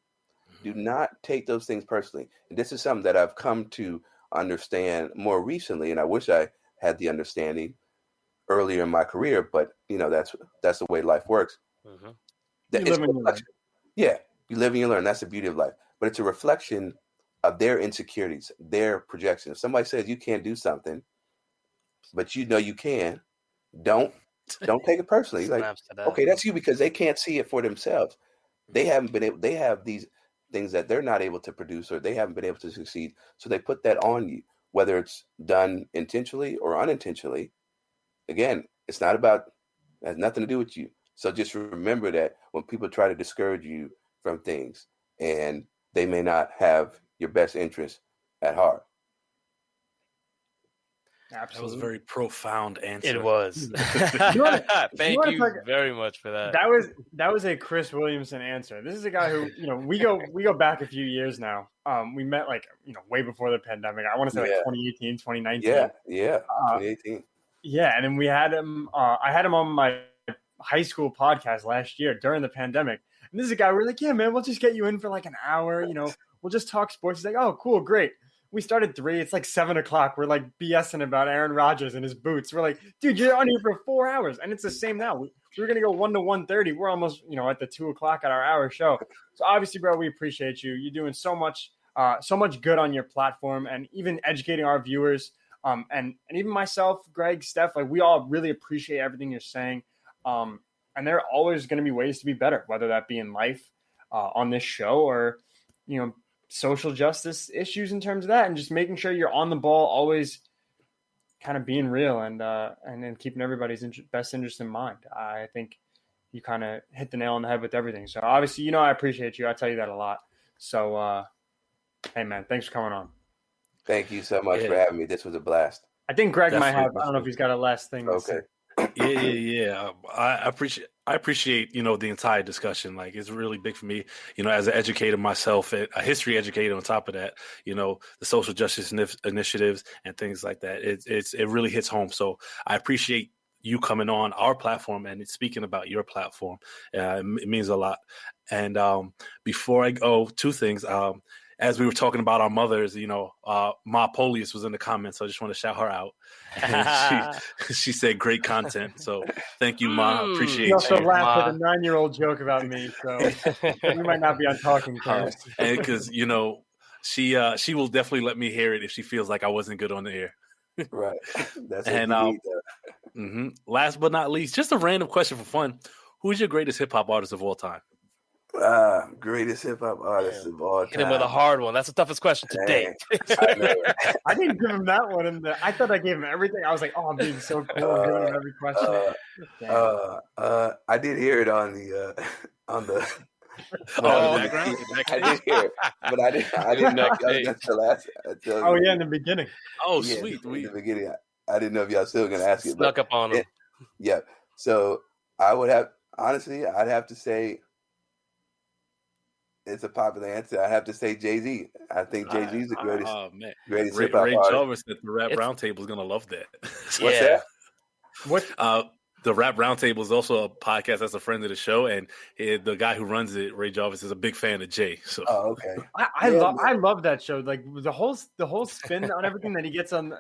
Do not take those things personally. And this is something that I've come to understand more recently, and I wish I had the understanding earlier in my career, but that's the way life works. You live and you learn. Yeah, you live and you learn. That's the beauty of life. But it's a reflection of their insecurities, their projections. If somebody says you can't do something, but you can, don't take it personally. Like, okay, that's you, because they can't see it for themselves. They have these things that they're not able to produce, or they haven't been able to succeed. So they put that on you, whether it's done intentionally or unintentionally. Again, it has nothing to do with you. So just remember that when people try to discourage you from things, and they may not have your best interest at heart. Absolutely. That was a very profound answer. It was. Thank you very much for that. That was a Chris Williamson answer. This is a guy who, we go back a few years now. We met way before the pandemic. I want to say 2018, 2019. Yeah, 2018. Yeah, and then we had him. I had him on my high school podcast last year during the pandemic. And this is a guy we're like, "Yeah, man, we'll just get you in for like an hour. We'll just talk sports." He's like, "Oh, cool, great." we start at 3. It's like 7 o'clock. We're like BSing about Aaron Rodgers and his boots. We're like, dude, you're on here for 4 hours. And it's the same now. We were going to go 1 to 1:30. We're almost, at the 2 o'clock at our hour show. So obviously, bro, we appreciate you. You're doing so much good on your platform and even educating our viewers. And even myself, Greg, Steph, like we all really appreciate everything you're saying. And there are always going to be ways to be better, whether that be in life, on this show, or, social justice issues in terms of that, and just making sure you're on the ball, always kind of being real and then keeping everybody's best interest in mind. I think you kind of hit the nail on the head with everything. So obviously, I appreciate you. I tell you that a lot. So, hey man, thanks for coming on. Thank you so much for having me. This was a blast. I think Greg might have. I don't know if he's got a last thing. Okay. Yeah. I appreciate the entire discussion. Like, it's really big for me. As an educator myself, a history educator. On top of that, the social justice initiatives and things like that. It really hits home. So I appreciate you coming on our platform and speaking about your platform. It means a lot. And before I go, 2 things. As we were talking about our mothers, Ma Polius was in the comments, so I just want to shout her out. And she said great content. So thank you, Ma. Appreciate you. You also laughed at a 9-year-old joke about me, so we might not be on talking terms. And because she will definitely let me hear it if she feels like I wasn't good on the air. Right. That's and last but not least, just a random question for fun: who's your greatest hip hop artist of all time? Greatest hip hop artist of all time. Hit him with a hard one. That's the toughest question to date. I didn't give him that one. I thought I gave him everything. I was like, oh, I'm being so cool, giving him every question. I did hear it on the background. I did hear it, but I didn't know that's the last. In the beginning. Oh, yeah, sweet. In the beginning, I didn't know if y'all still gonna ask it. Snuck up on him. Yeah. So I'd have to say. It's a popular answer. I have to say Jay-Z. I think Jay-Z is the greatest hip hop Ray artist. Jarvis at the Rap Roundtable is going to love that. What's that? What? The Rap Roundtable is also a podcast that's a friend of the show, and the guy who runs it, Ray Jarvis, is a big fan of Jay. So, okay. I love that show. Like the whole spin on everything that he gets on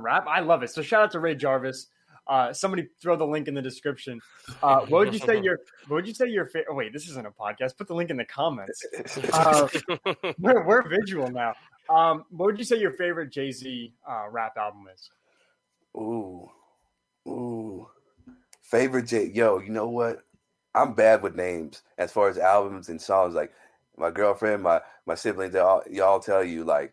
rap. I love it. So shout out to Ray Jarvis. Somebody throw the link in the description. What would you say your favorite? Oh wait, this isn't a podcast. Put the link in the comments. We're visual now. What would you say your favorite Jay-Z rap album is? Ooh. Favorite Jay? Yo, you know what? I'm bad with names as far as albums and songs. Like my girlfriend, my siblings, y'all tell you like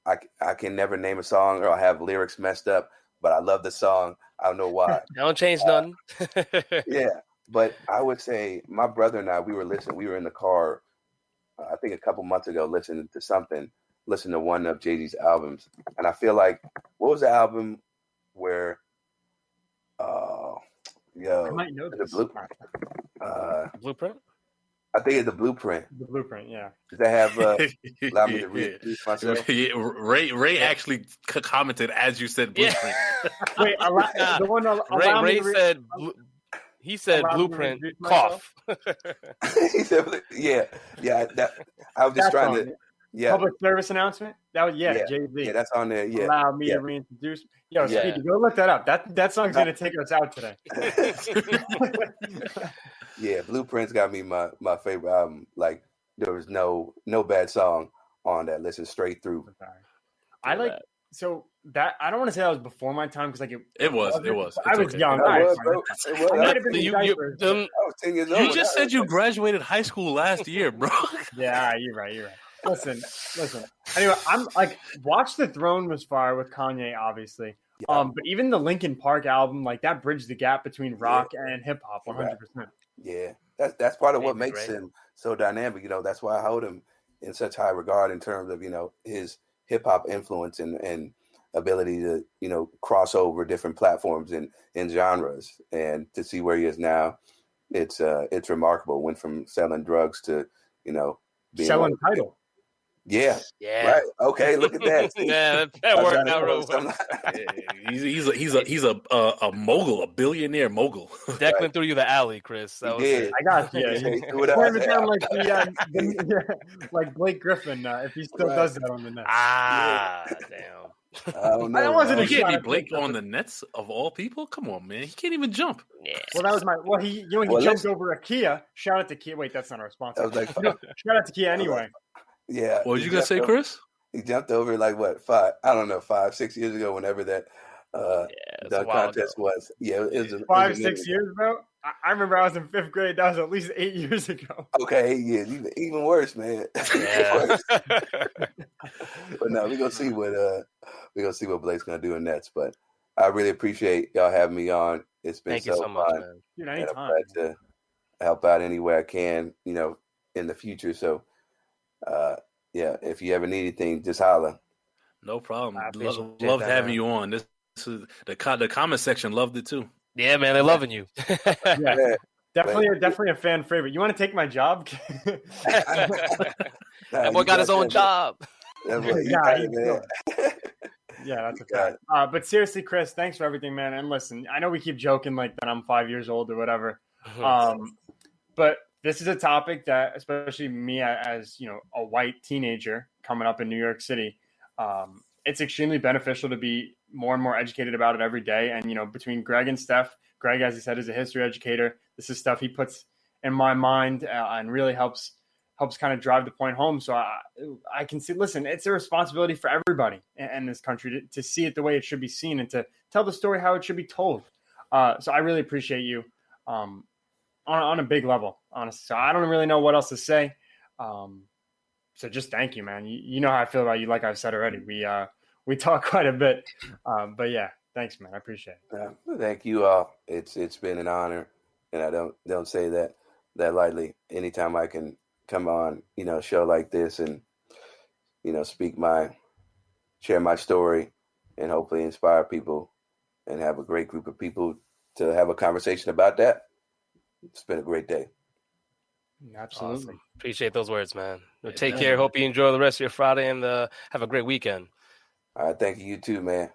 I can never name a song or I have lyrics messed up, but I love the song. I don't know why. Don't change nothing. Yeah, but I would say my brother and I, we were in the car, I think a couple months ago, listening to one of Jay-Z's albums. And I feel like, what was the album where, I might know this. Blueprint? I think it's the Blueprint. The Blueprint, yeah. Does that have allow me to reintroduce myself? Yeah, Ray actually commented as you said Blueprint. Wait, the one Ray said he said Blueprint. Cough. He said, yeah. I was just trying to. Yeah. Public service announcement. That was Jay-Z. Yeah, that's on there. Yeah. Allow me to reintroduce. Yo, Speedy, go look that up. That song's gonna take us out today. Yeah, Blueprint's got me my favorite album. Like there was no bad song on that. Listen straight through. I like so that I don't want to say that was before my time because like it was. I was young. I was 10 years old. You just said you graduated high school last year, bro. Yeah, you're right. Listen. Anyway, I'm like, Watch the Throne was fire with Kanye, obviously. Yeah. But even the Linkin Park album, like that bridged the gap between rock and hip hop 100%. Yeah, that's part of what makes him so dynamic. That's why I hold him in such high regard in terms of his hip hop influence and ability to cross over different platforms and genres, and to see where he is now, it's remarkable. Went from selling drugs to being selling title. Yeah. Yeah. Right. Okay. Look at that. Yeah, that worked out real well. He's a mogul, a billionaire mogul. Declan threw you the alley, Chris. That was did. it. I got you. He He threw it out pointed there. down like Blake Griffin, if he still does that on the net. Damn. I don't know. That wasn't You a can't shot be at Blake Griffin. on the Nets of all people. Come on, man. He can't even jump. Yeah. Well, that was my. Well, he jumped over a Kia. Shout out to Kia. Wait, that's not our sponsor. That was like, Shout out to Kia anyway. yeah. What was you gonna say, Chris? He jumped over like what 5, 6 years ago, whenever that the contest was. Yeah, it was 5, 6 years, bro. I remember I was in 5th grade. That was at least 8 years ago. Okay, yeah, even worse, man. Yeah. But no, we're gonna see what Blake's gonna do in Nets. But I really appreciate y'all having me on. It's been Thank you so much, fun. man. Dude, And I'm anytime. glad to help out any way I can, in the future. So, yeah, if you ever need anything, just holler. No problem. I appreciate Love that, having man. you on. This is the comment section loved it too. Yeah, man, they're loving you. Yeah. Definitely a fan favorite. You want to take my job? That boy got his own job. That's what Yeah, that's a fact. But seriously, Chris, thanks for everything, man. And listen, I know we keep joking like that I'm 5 years old or whatever. But this is a topic that, especially me as a white teenager coming up in New York City, it's extremely beneficial to be more and more educated about it every day. And between Greg and Steph, Greg, as he said, is a history educator. This is stuff he puts in my mind and really helps kind of drive the point home. So I can see, listen, it's a responsibility for everybody in this country to see it the way it should be seen and to tell the story how it should be told. So I really appreciate you on a big level, honestly. So I don't really know what else to say. So just thank you, man. You know how I feel about you. Like I've said already, we talk quite a bit, but yeah, thanks, man. I appreciate it. Thank you all. It's been an honor, and I don't say that lightly. Anytime I can come on, a show like this and share my story, and hopefully inspire people, and have a great group of people to have a conversation about that. It's been a great day. Absolutely. Awesome. Appreciate those words, man. Well, take care. Hope you enjoy the rest of your Friday and have a great weekend. All right. Thank you. You too, man.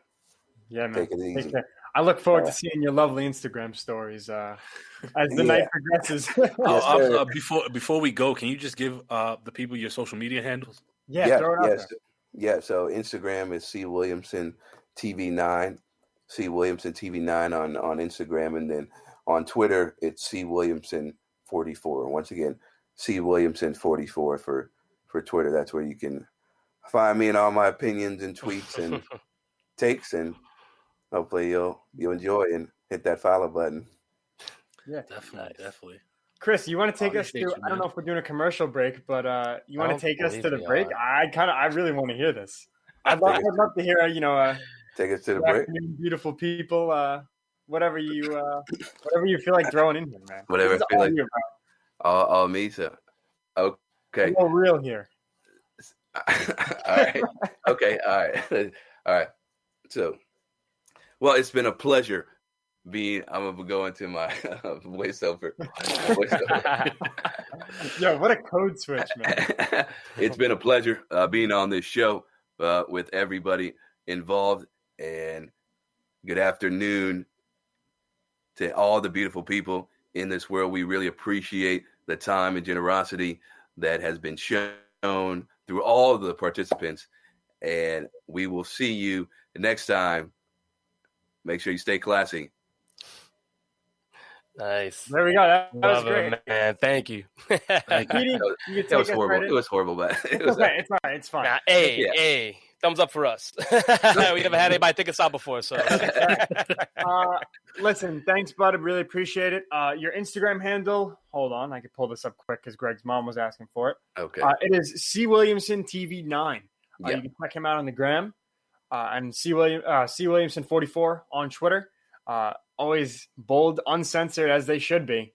Yeah, man. Take it easy. Take care. I look forward to seeing your lovely Instagram stories as the night progresses. Before we go, can you just give the people your social media handles? Yeah, throw it out there. Yeah, so Instagram is C Williamson TV9, C Williamson TV9 on Instagram, and then on Twitter it's C Williamson 44. Once again, C Williamson 44 for Twitter. That's where you can find me and all my opinions and tweets and takes, and hopefully you'll enjoy and hit that follow button. Yeah, Definitely. Chris, you want to take us to? I don't know if we're doing a commercial break, but you want to take us to the break? I really want to hear this. I'd love to hear. Take us to the break. Beautiful people. Whatever you feel like throwing in here, man. Whatever I feel like. All me, so okay. No real here. All right. Okay. All right. So, well, it's been a pleasure I'm gonna go into my voiceover. Yo, what a code switch, man! It's been a pleasure being on this show with everybody involved, and good afternoon to all the beautiful people in this world. We really appreciate the time and generosity that has been shown through all of the participants, and we will see you next time. Make sure you stay classy. Nice. There we go. That was great, man. Thank you. It was horrible. It was horrible, but it was okay. It's all right. It's fine. Nah, hey, thumbs up for us. We never had anybody take us out before, so. Listen, thanks, bud. I really appreciate it. Your Instagram handle. Hold on, I can pull this up quick because Greg's mom was asking for it. Okay. It is C Williamson TV9. Yeah. You can check him out on the gram, and C Williamson 44 on Twitter. Always bold, uncensored as they should be.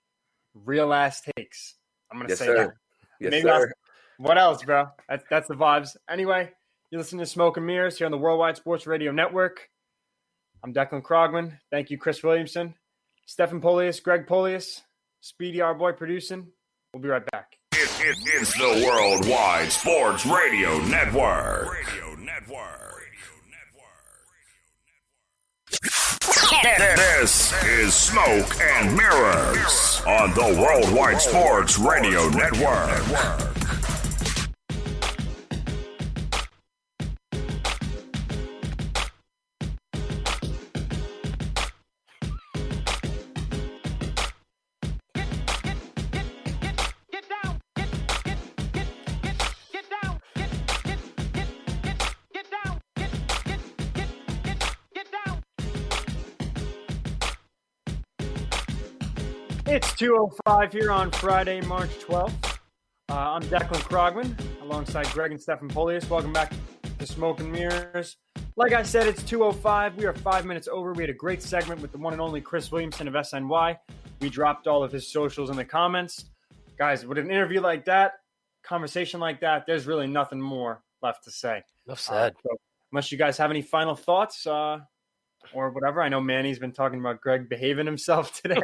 Real ass takes. I'm gonna say that. Yes, sir. What else, bro? That's the vibes. Anyway, you listen to Smoke and Mirrors here on the Worldwide Sports Radio Network. I'm Declan Krogman. Thank you, Chris Williamson, Stephen Polius, Greg Polius, Speedy, our boy, producing. We'll be right back. It's It's the Worldwide Sports Radio Network. This is Smoke and Mirrors on the Worldwide Sports Radio Network. It's 2:05 here on Friday, March 12th. I'm Declan Krogman, alongside Greg and Stefan Polius. Welcome back to Smoke and Mirrors. Like I said, it's 2:05. We are 5 minutes over. We had a great segment with the one and only Chris Williamson of SNY. We dropped all of his socials in the comments. Guys, with an interview like that, conversation like that, there's really nothing more left to say. Enough said. So unless you guys have any final thoughts, or whatever. I know Manny's been talking about Greg behaving himself today.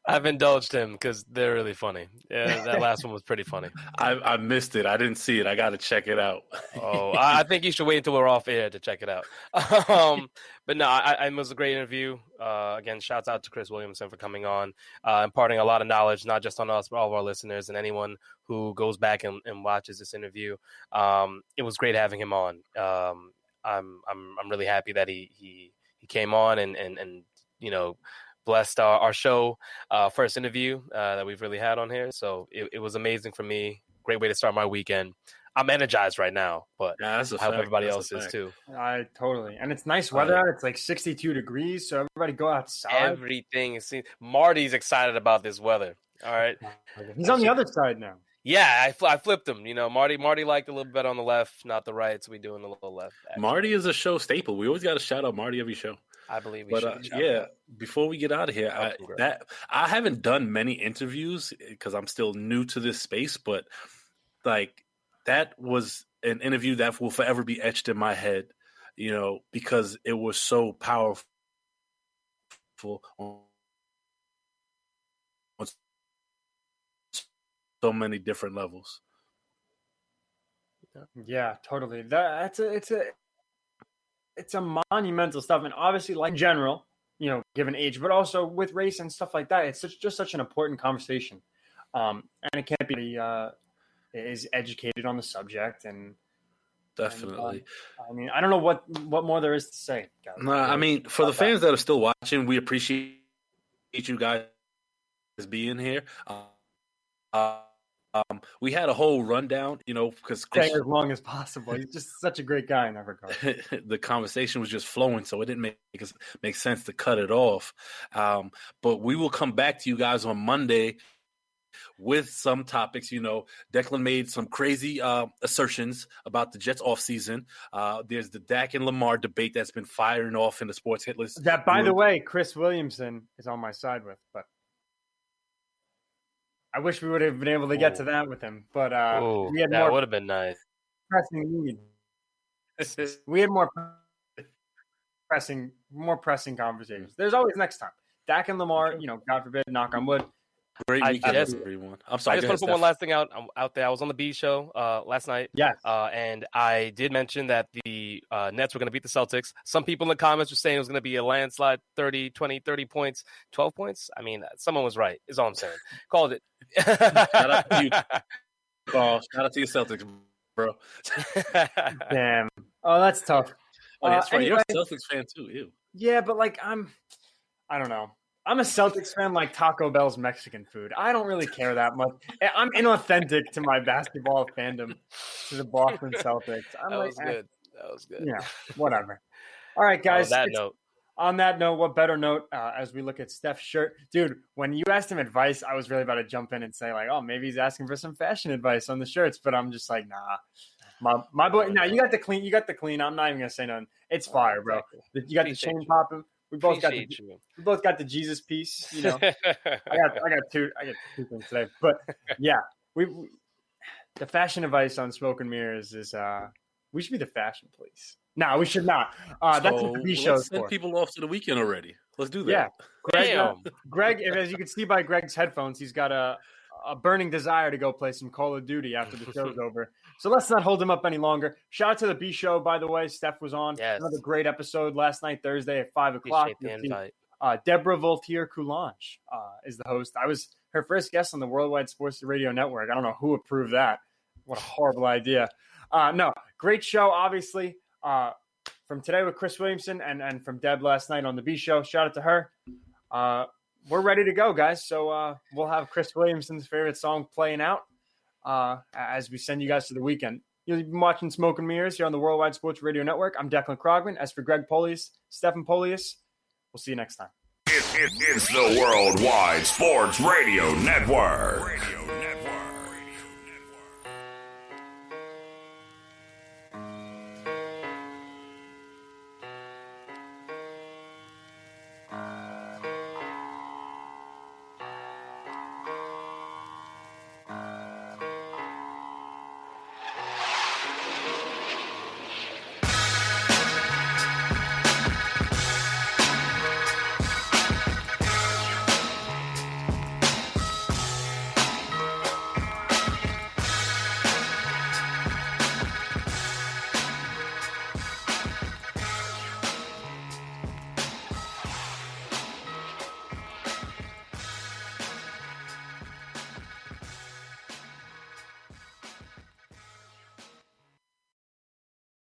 I've indulged him because they're really funny. Yeah, that last one was pretty funny. I missed it. I didn't see it. I got to check it out. I think you should wait until we're off air to check it out. But no, it was a great interview. Again, shouts out to Chris Williamson for coming on, imparting a lot of knowledge, not just on us, but all of our listeners and anyone who goes back and watches this interview. It was great having him on. I'm really happy that he came on and you know, blessed our show first interview that we've really had on here. So it was amazing for me. Great way to start my weekend. I'm energized right now, but Yeah, that's a I hope fact. everybody That's else a is fact. too. I totally. And it's nice weather out. It's like 62 degrees, so everybody go outside. Everything is Marty's excited about this weather. All right. He's on the other side now. Yeah, I flipped him. You know, Marty liked a little bit on the left, not the right, so we doing a little left. Actually. Marty is a show staple. We always got to shout out Marty every show. I believe we But should. yeah, before we get out of here, Welcome, I haven't done many interviews because I'm still new to this space. But like that was an interview that will forever be etched in my head, you know, because it was so powerful on so many different levels. Yeah, totally. It's a monumental stuff, and obviously, like in general, you know, given age, but also with race and stuff like that, it's just such an important conversation, and it can't be is educated on the subject and Definitely. I mean, I don't know what more there is to say, guys. No, I mean, for the fans that are still watching, we appreciate you guys being here. We had a whole rundown, you know, because Stay as long as possible. He's just such a great guy in that regard. the conversation was just flowing, so it didn't make sense to cut it off. But we will come back to you guys on Monday with some topics. You know, Declan made some crazy assertions about the Jets offseason. There's the Dak and Lamar debate that's been firing off in the sports hit list. That, by the way, Chris Williamson is on my side with, but I wish we would have been able to get to that with him. But we had that would have been nice. pressing need. We had more pressing conversations. There's always next time. Dak and Lamar, you know, God forbid, knock on wood. Great weekend, just- everyone. I'm sorry. I just want to put one last thing out there. I was on the B show last night. Yes. And I did mention that the Nets were going to beat the Celtics. Some people in the comments were saying it was going to be a landslide, 30 points, 12 points. I mean, someone was right, is all I'm saying. Called it. Shout out to you, Carl. Shout out to your Celtics, bro. Damn. Oh, that's tough. Oh, that's right. Anyway, You're a Celtics fan too. Ew. yeah, but like I don't know. I'm a Celtics fan like Taco Bell's Mexican food. I don't really care that much. I'm inauthentic to my basketball fandom to the Boston Celtics. I'm That was good. That was good. Yeah, whatever. All right, guys. On that note, what better note as we look at Steph's shirt? Dude, when you asked him advice, I was really about to jump in and say, like, oh, maybe he's asking for some fashion advice on the shirts, but I'm just like, nah. My boy, nah, you got the clean. I'm not even gonna say nothing. It's fire, bro. Exactly. You got the chain popping. We both got the Jesus piece, you know. I got two things today. But yeah, we the fashion advice on Smoke and Mirrors is we should be the fashion police. No, we should not. That's what the B show's send for. people off to the weekend already. Let's do that. Yeah. Greg, as you can see by Greg's headphones, he's got a a burning desire to go play some Call of Duty after the show's over. So let's not hold him up any longer. Shout out to the B Show, by the way. Steph was on. Yes. Another great episode last night, Thursday at 5 o'clock. Appreciate the invite. Deborah Voltier-Coulange is the host. I was her first guest on the Worldwide Sports Radio Network. I don't know who approved that. What a horrible idea. No, great show, obviously. From today with Chris Williamson and from Deb last night on the B Show. Shout out to her. We're ready to go, guys. So we'll have Chris Williamson's favorite song playing out as we send you guys to the weekend. You've been watching Smoke and Mirrors here on the Worldwide Sports Radio Network. I'm Declan Krogman. As for Greg Polius, Stephen Polius, we'll see you next time. It's the Worldwide Sports Radio Network.